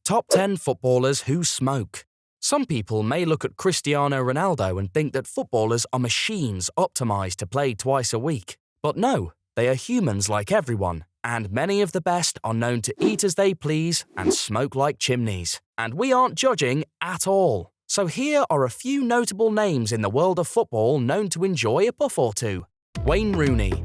Top 10 footballers who smoke. Some people may look at Cristiano Ronaldo and think that footballers are machines optimized to play twice a week. But no, they are humans like everyone, and many of the best are known to eat as they please and smoke like chimneys. And we aren't judging at all. So here are a few notable names in the world of football known to enjoy a puff or two. Wayne Rooney.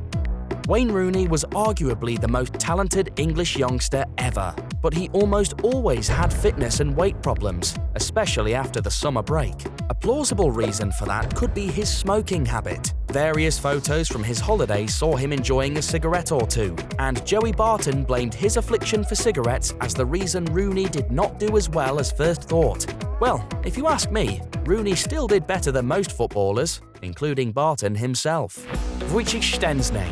Wayne Rooney was arguably the most talented English youngster ever, but he almost always had fitness and weight problems, especially after the summer break. A plausible reason for that could be his smoking habit. Various photos from his holidays saw him enjoying a cigarette or two, and Joey Barton blamed his affliction for cigarettes as the reason Rooney did not do as well as first thought. Well, if you ask me, Rooney still did better than most footballers, including Barton himself. Wojciech Szczęsny.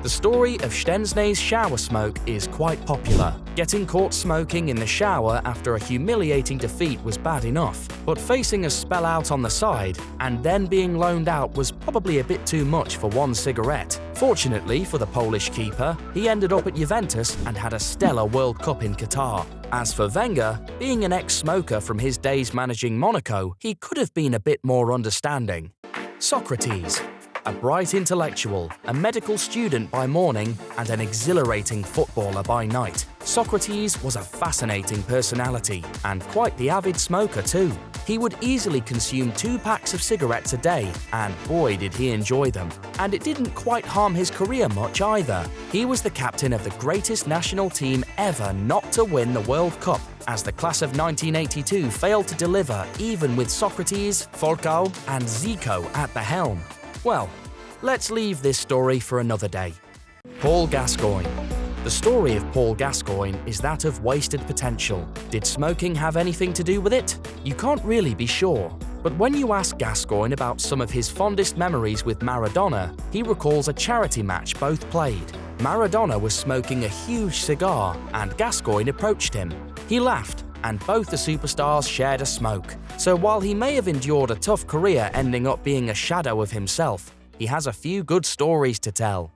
The story of Szczęsny's shower smoke is quite popular. Getting caught smoking in the shower after a humiliating defeat was bad enough, but facing a spell out on the side and then being loaned out was probably a bit too much for one cigarette. Fortunately for the Polish keeper, he ended up at Juventus and had a stellar World Cup in Qatar. As for Wenger, being an ex-smoker from his days managing Monaco, he could have been a bit more understanding. Socrates. A bright intellectual, a medical student by morning, and an exhilarating footballer by night, Socrates was a fascinating personality, and quite the avid smoker too. He would easily consume 2 packs of cigarettes a day, and boy did he enjoy them. And it didn't quite harm his career much either. He was the captain of the greatest national team ever not to win the World Cup, as the class of 1982 failed to deliver even with Socrates, Falcao, and Zico at the helm. Well, let's leave this story for another day. Paul Gascoigne. The story of Paul Gascoigne is that of wasted potential. Did smoking have anything to do with it? You can't really be sure. But when you ask Gascoigne about some of his fondest memories with Maradona, he recalls a charity match both played. Maradona was smoking a huge cigar, and Gascoigne approached him. He laughed, and both the superstars shared a smoke. So while he may have endured a tough career ending up being a shadow of himself, he has a few good stories to tell.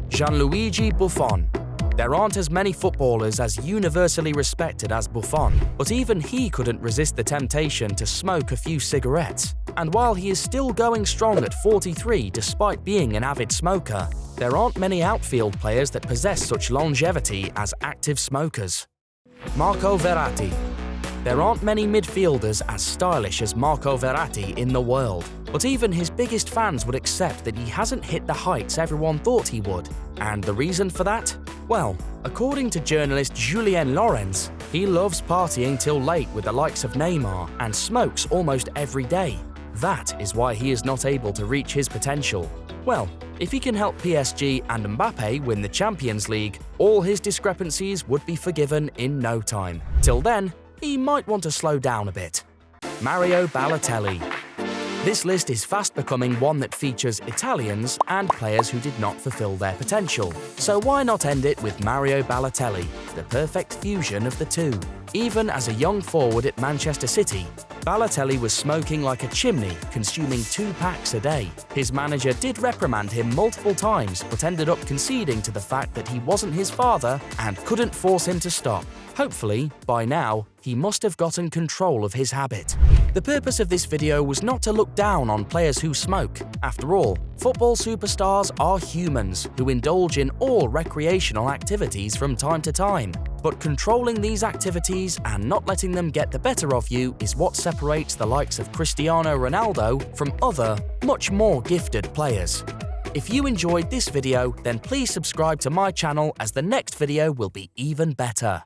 Gianluigi Buffon. There aren't as many footballers as universally respected as Buffon, but even he couldn't resist the temptation to smoke a few cigarettes. And while he is still going strong at 43 despite being an avid smoker, there aren't many outfield players that possess such longevity as active smokers. Marco Verratti. There aren't many midfielders as stylish as Marco Verratti in the world, but even his biggest fans would accept that he hasn't hit the heights everyone thought he would. And the reason for that? Well, according to journalist Julien Laurens, he loves partying till late with the likes of Neymar and smokes almost every day. That is why he is not able to reach his potential. Well, if he can help PSG and Mbappe win the Champions League, all his discrepancies would be forgiven in no time. Till then, he might want to slow down a bit. Mario Balotelli. This list is fast becoming one that features Italians and players who did not fulfill their potential. So why not end it with Mario Balotelli, the perfect fusion of the two? Even as a young forward at Manchester City, Balotelli was smoking like a chimney, consuming 2 packs a day. His manager did reprimand him multiple times, but ended up conceding to the fact that he wasn't his father and couldn't force him to stop. Hopefully, by now, he must have gotten control of his habit. The purpose of this video was not to look down on players who smoke. After all, football superstars are humans who indulge in all recreational activities from time to time. But controlling these activities and not letting them get the better of you is what separates the likes of Cristiano Ronaldo from other, much more gifted players. If you enjoyed this video, then please subscribe to my channel as the next video will be even better.